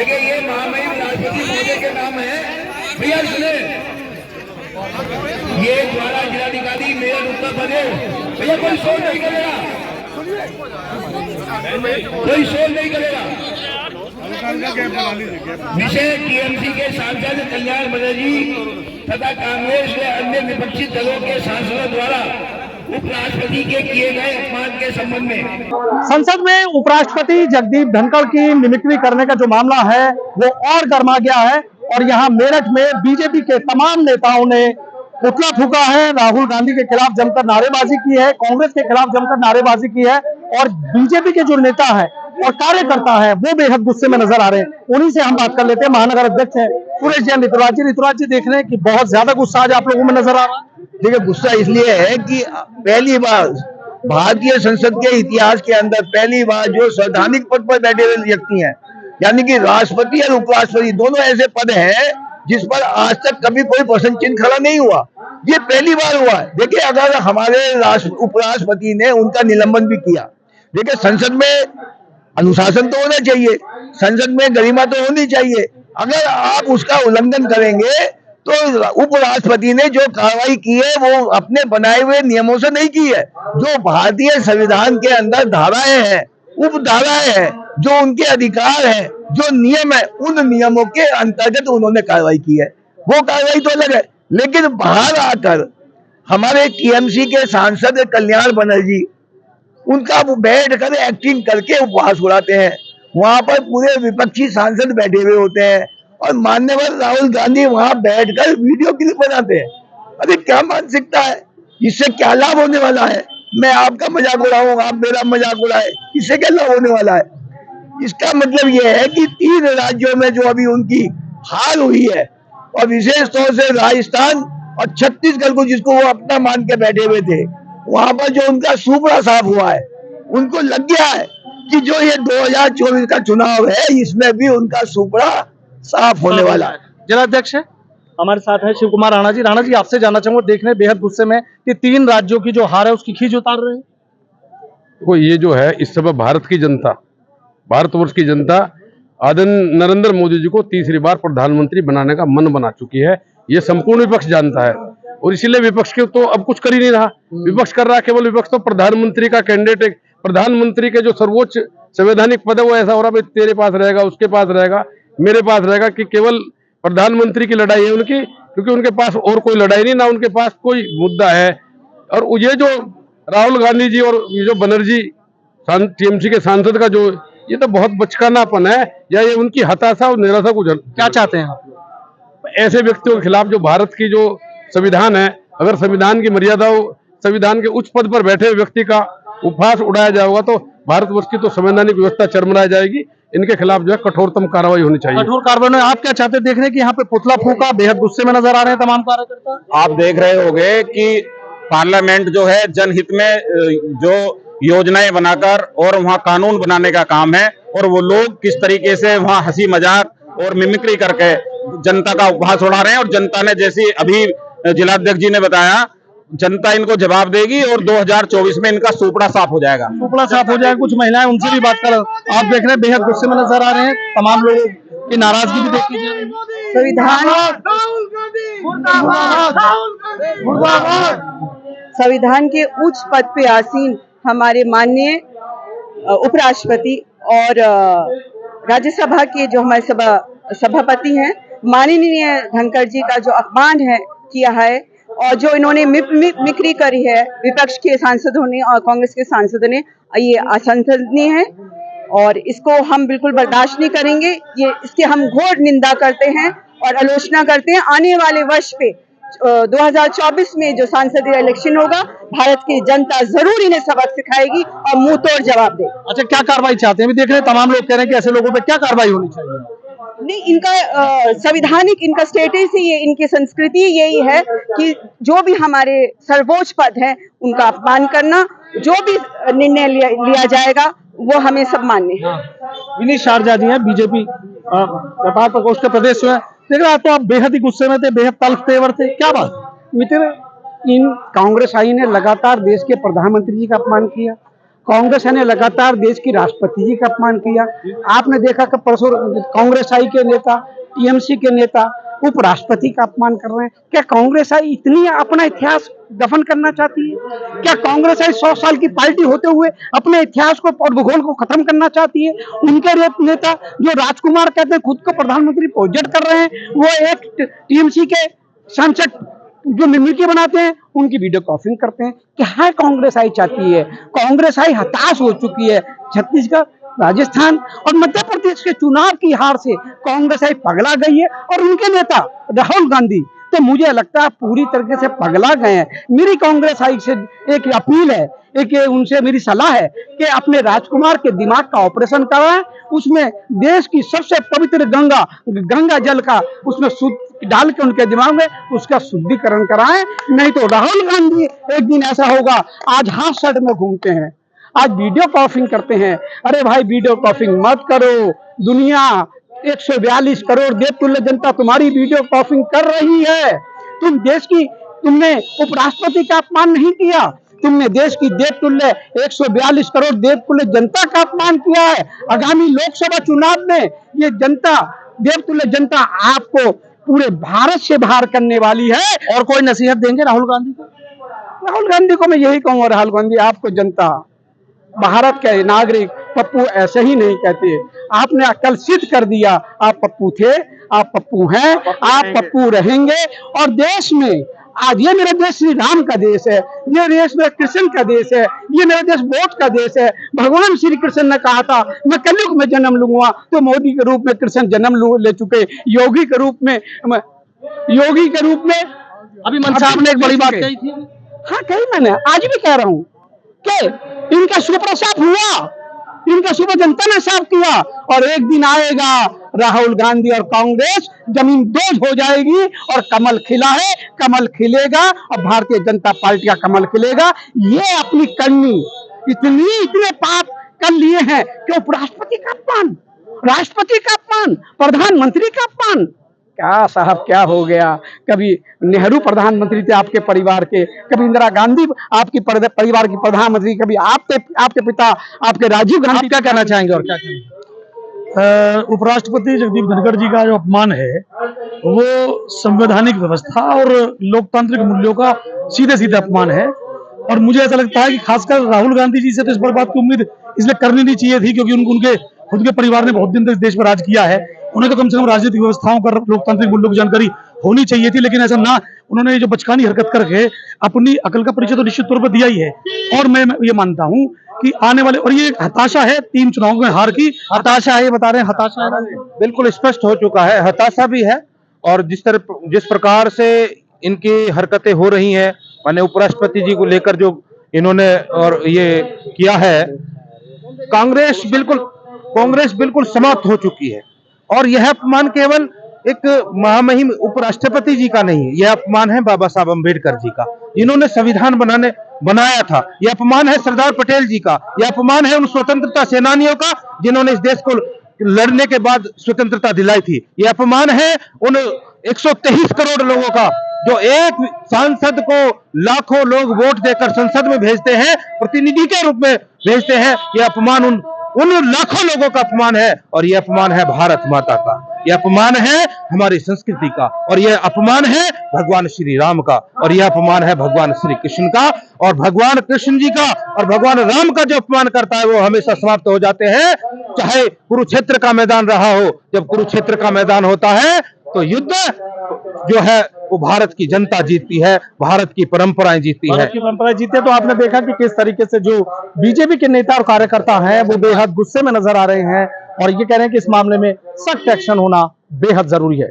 देखिए ये महामहिम राष्ट्रपति महोदय के नाम है भैया सुने। ये द्वारा जिलाधिकारी मेयर उत्तर प्रदेश भैया कोई शोर नहीं करेगा, कोई शोर नहीं करेगा। विषय टीएमसी के सांसद कल्याण बनर्जी तथा कांग्रेस व अन्य विपक्षी दलों के सांसदों द्वारा उपराष्ट्रपति के किए गए अपमान के संबंध में संसद में उपराष्ट्रपति जगदीप धनखड़ की मिमिक्री करने का जो मामला है वो और गर्मा गया है और यहाँ मेरठ में बीजेपी के तमाम नेताओं ने पुतला फूका है, राहुल गांधी के खिलाफ जमकर नारेबाजी की है, कांग्रेस के खिलाफ जमकर नारेबाजी की है और बीजेपी के जो नेता है और कार्यकर्ता है वो बेहद गुस्से में नजर आ रहे हैं। उन्हीं से हम बात कर लेते हैं। महानगर अध्यक्ष है सुरेश जैन ऋतुराज जी देख रहे हैं कि बहुत ज्यादा गुस्सा आज आप लोगों में नजर आ रहा है। देखिए गुस्सा इसलिए है कि पहली बार भारतीय संसद के इतिहास के अंदर पहली बार जो संवैधानिक पद पर बैठे हुए व्यक्ति हैं, यानी कि राष्ट्रपति और उपराष्ट्रपति दोनों ऐसे पद हैं जिस पर आज तक कभी कोई प्रश्न चिन्ह खड़ा नहीं हुआ, ये पहली बार हुआ है। देखिए अगर हमारे उपराष्ट्रपति ने उनका निलंबन भी किया, देखिए संसद में अनुशासन तो होना चाहिए, संसद में गरिमा तो होनी चाहिए। अगर आप उसका उल्लंघन करेंगे तो उपराष्ट्रपति ने जो कार्रवाई की है वो अपने बनाए हुए नियमों से नहीं की है। जो भारतीय संविधान के अंदर धाराएं हैं, उपधाराएं हैं, जो उनके अधिकार हैं, जो नियम है, उन नियमों के अंतर्गत उन्होंने कार्रवाई की है। वो कार्रवाई तो अलग है, लेकिन बाहर आकर हमारे टीएमसी के सांसद कल्याण बनर्जी उनका वो बैठ कर एक्टिंग करके उपवास उड़ाते हैं। वहां पर पूरे विपक्षी सांसद बैठे हुए होते हैं और मान्यवर राहुल गांधी वहां बैठकर वीडियो क्लिप बनाते हैं। अरे क्या मानसिकता है, इससे क्या लाभ होने वाला है? मैं आपका मजाक उड़ाऊं, आप मेरा मजाक उड़ाए, इससे क्या लाभ होने वाला है? इसका मतलब यह है कि 3 राज्यों में जो अभी उनकी हार हुई है और विशेष तौर से राजस्थान और छत्तीसगढ़ को जिसको वो अपना मान के बैठे हुए थे, वहां पर जो उनका सुपड़ा साफ हुआ है, उनको लग गया है कि जो ये 2024 का चुनाव है इसमें भी उनका सुपड़ा साफ होने वाला है। जिलाध्यक्ष है हमारे साथ है शिव कुमार राणा जी। राणा जी आपसे जानना चाहूंगा, देख रहे बेहद गुस्से में कि 3 राज्यों की जो हार है उसकी खींच उतार रहे हैं। देखो ये जो है इस समय भारत की जनता, भारतवर्ष की जनता आदरणीय नरेंद्र मोदी जी को तीसरी बार प्रधानमंत्री बनाने का मन बना चुकी है। ये संपूर्ण विपक्ष जानता है और इसीलिए विपक्ष के तो अब कुछ कर ही नहीं रहा। विपक्ष कर रहा है केवल विपक्ष तो प्रधानमंत्री का कैंडिडेट, प्रधानमंत्री के जो सर्वोच्च संवैधानिक पद है वो ऐसा हो रहा है तेरे पास रहेगा, उसके पास रहेगा, मेरे पास रहेगा, कि केवल प्रधानमंत्री की लड़ाई है उनकी, क्योंकि उनके पास और कोई लड़ाई नहीं, ना उनके पास कोई मुद्दा है। और ये जो राहुल गांधी जी और ये जो बनर्जी टीएमसी के सांसद का जो ये तो बहुत बचकानापन है, या ये उनकी हताशा और निराशा को क्या चाहते हैं आप? ऐसे व्यक्तियों के खिलाफ जो भारत की जो संविधान है, अगर संविधान की मर्यादाओं, संविधान के उच्च पद पर बैठे व्यक्ति का उपहास उड़ाया जाएगा तो भारतवर्ष की तो संवैधानिक व्यवस्था चरमरा जाएगी। इनके खिलाफ जो है कठोरतम कार्रवाई होनी चाहिए। कठोर कार्रवाई। आप क्या चाहते हैं? देख रहे हैं कि यहाँ पे पुतला फूका, बेहद गुस्से में नजर आ रहे हैं तमाम कार्यकर्ता। आप देख रहे होंगे कि पार्लियामेंट जो है जनहित में जो योजनाएं बनाकर और वहाँ कानून बनाने का काम है, और वो लोग किस तरीके से वहाँ हंसी मजाक और मिमिक्री करके जनता का उपहास उड़ा रहे हैं। और जनता ने, जैसी अभी जिलाध्यक्ष जी ने बताया, जनता इनको जवाब देगी और 2024 में इनका सुपड़ा साफ हो जाएगा। सुपड़ा साफ हो जाएगा। कुछ महिलाएं, उनसे भी बात कर, आप देख रहे हैं बेहद गुस्से में नजर आ रहे हैं। तमाम लोगों की नाराजगी भी देखी जा रही है। संविधान के उच्च पद पे आसीन हमारे माननीय उपराष्ट्रपति और राज्यसभा के जो हमारे सभापति हैं माननीय धनखड़ जी का जो अपमान है किया है और जो इन्होंने मिमिक्री करी है विपक्ष के सांसदों ने और कांग्रेस के सांसदों ने, ये असंसदनीय है और इसको हम बिल्कुल बर्दाश्त नहीं करेंगे। ये इसके हम घोर निंदा करते हैं और आलोचना करते हैं। आने वाले वर्ष पे 2024 में जो सांसदीय इलेक्शन होगा, भारत की जनता जरूर इन्हें सबक सिखाएगी और मुंह तोड़ जवाब दे। अच्छा, क्या कार्रवाई चाहते हैं? अभी देख रहे हैं तमाम लोग कह रहे हैं कि ऐसे लोगों पे क्या कार्रवाई होनी चाहिए? नहीं, इनका संविधानिक इनका स्टेटस ही, ये इनकी संस्कृति यही है कि जो भी हमारे सर्वोच्च पद है उनका अपमान करना, जो भी निर्णय लिया जाएगा वो हमें सब मान्य है। विनीत शारजा जी हैं, बीजेपी व्यापार प्रकोष्ठ के प्रदेश में। देख रहे तो आप बेहद ही गुस्से में थे, बेहद तल्ख तेवर थे, क्या बात? मित्र, इन कांग्रेस आई ने लगातार देश के प्रधानमंत्री जी का अपमान किया, कांग्रेस ने लगातार देश की राष्ट्रपति जी का अपमान किया। आपने देखा कि परसों कांग्रेस आई के नेता, टीएमसी के नेता उपराष्ट्रपति का अपमान कर रहे हैं। क्या कांग्रेस आई इतनी अपना इतिहास दफन करना चाहती है? क्या कांग्रेस आई 100 साल की पार्टी होते हुए अपने इतिहास को और भूगोल को खत्म करना चाहती है? उनके नेता जो राजकुमार कहते हैं खुद को प्रधानमंत्री प्रोजेक्ट कर रहे हैं, वो एक टीएमसी के सांसद जो मिमिक्री बनाते हैं उनकी वीडियो कॉलिंग करते हैं। क्या कांग्रेस आई चाहती है? कांग्रेस आई हताश हो चुकी है। छत्तीसगढ़, राजस्थान और मध्य प्रदेश के चुनाव की हार से कांग्रेस आई पगला गई है और उनके नेता राहुल गांधी तो मुझे लगता है पूरी तरीके से पगला गए हैं। मेरी कांग्रेस आई से एक अपील है, एक उनसे मेरी सलाह है कि अपने राजकुमार के दिमाग का ऑपरेशन कराएं, उसमें देश की सबसे पवित्र गंगा जल का उसमें शुद्ध डाल के उनके दिमाग में उसका शुद्धिकरण कराएं। नहीं तो राहुल गांधी एक दिन ऐसा होगा, आज हाथ शर्ट में घूमते हैं, आज वीडियो कॉलिंग करते हैं। अरे भाई वीडियो कॉलिंग मत करो, दुनिया 142 करोड़ देवतुल्य जनता तुम्हारी वीडियो कॉलिंग कर रही है। तुमने उपराष्ट्रपति का अपमान नहीं किया, तुमने देश की देवतुल्य 142 करोड़ देवतुल्य जनता का अपमान किया है। आगामी लोकसभा चुनाव में ये जनता, देवतुल्य जनता आपको पूरे भारत से बाहर करने वाली है। और कोई नसीहत देंगे राहुल गांधी को? राहुल गांधी को मैं यही कहूंगा, राहुल गांधी आपको जनता, भारत के नागरिक पप्पू ऐसे ही नहीं कहते। आपने कल सिद्ध कर दिया, आप पप्पू थे, आप पप्पू हैं, आप पप्पू रहेंगे। और देश में आज ये मेरा देश श्री राम का देश है, ये देश मेरा कृष्ण का देश है, ये मेरा देश बौद्ध का देश है। भगवान श्री कृष्ण ने कहा था मैं कलयुग में जन्म लूंगा, तो मोदी के रूप में कृष्ण जन्म ले चुके, योगी के रूप में अभी मन साहब ने एक बड़ी बात कही थी। हाँ कही मैंने, आज भी कह रहा हूँ कि इनका सुपर साफ हुआ, इनका सुपर जनता ने साफ किया। और एक दिन आएगा राहुल गांधी और कांग्रेस जमीन दोज हो जाएगी और कमल खिला है, कमल खिलेगा और भारतीय जनता पार्टी का कमल खिलेगा। ये अपनी करनी इतने पाप कर लिए हैं कि उपराष्ट्रपति का अपमान, राष्ट्रपति का अपमान, प्रधानमंत्री का अपमान। क्या साहब क्या हो गया? कभी नेहरू प्रधानमंत्री थे आपके परिवार के, कभी इंदिरा गांधी आपकी परिवार की प्रधानमंत्री, कभी आपके पिता आपके राजीव गांधी। क्या कहना चाहेंगे और क्या कहेंगे? उपराष्ट्रपति जगदीप धनखड़ जी का जो अपमान है वो संवैधानिक व्यवस्था और लोकतांत्रिक मूल्यों का सीधे सीधे अपमान है। और मुझे ऐसा लगता है कि खासकर राहुल गांधी जी से तो इस बात की उम्मीद इसलिए करनी नहीं चाहिए थी क्योंकि उनके खुद के परिवार ने बहुत दिन तक देश पर राज किया है। उन्हें तो कम से कम राजनीतिक व्यवस्थाओं का, लोकतांत्रिक मूल्यों की जानकारी होनी चाहिए थी, लेकिन ऐसा ना, उन्होंने जो बचकानी हरकत करके अपनी अकल का परिचय तो निश्चित तौर पर दिया ही है। और मैं ये मानता हूं कि आने वाले, और ये हताशा है 3 चुनावों में हार की हताशा है, ये बता रहे हैं हताशा है, बिल्कुल स्पष्ट हो चुका है, हताशा भी है। और जिस प्रकार से इनकी हरकतें हो रही हैं, माने उपराष्ट्रपति जी को लेकर जो इन्होंने और ये किया है, कांग्रेस बिल्कुल समाप्त हो चुकी है। और यह अपमान केवल एक महामहिम उपराष्ट्रपति जी का नहीं है, यह अपमान है बाबा साहब अम्बेडकर जी का, जिन्होंने संविधान बनाया था। यह अपमान है सरदार पटेल जी का, यह अपमान है उन स्वतंत्रता सेनानियों का जिन्होंने इस देश को लड़ने के बाद स्वतंत्रता दिलाई थी। यह अपमान है उन 123 करोड़ लोगों का जो एक सांसद को लाखों लोग वोट देकर संसद में भेजते हैं, प्रतिनिधि के रूप में भेजते हैं। यह अपमान उन लाखों लोगों का अपमान है। और यह अपमान है भारत माता का, यह अपमान है हमारी संस्कृति का, और यह अपमान है भगवान श्री राम का, और यह अपमान है भगवान श्री कृष्ण का। और भगवान कृष्ण जी का और भगवान राम का जो अपमान करता है वो हमेशा समाप्त हो जाते हैं। चाहे कुरुक्षेत्र का मैदान रहा हो, जब कुरुक्षेत्र का मैदान होता है तो युद्ध जो है वो भारत की जनता जीतती है, भारत की परंपराएं जीतती है। भारत की परंपराएं जीतती है। तो आपने देखा कि किस तरीके से जो बीजेपी के नेता और कार्यकर्ता हैं वो बेहद गुस्से में नजर आ रहे हैं और ये कह रहे हैं कि इस मामले में सख्त एक्शन होना बेहद जरूरी है।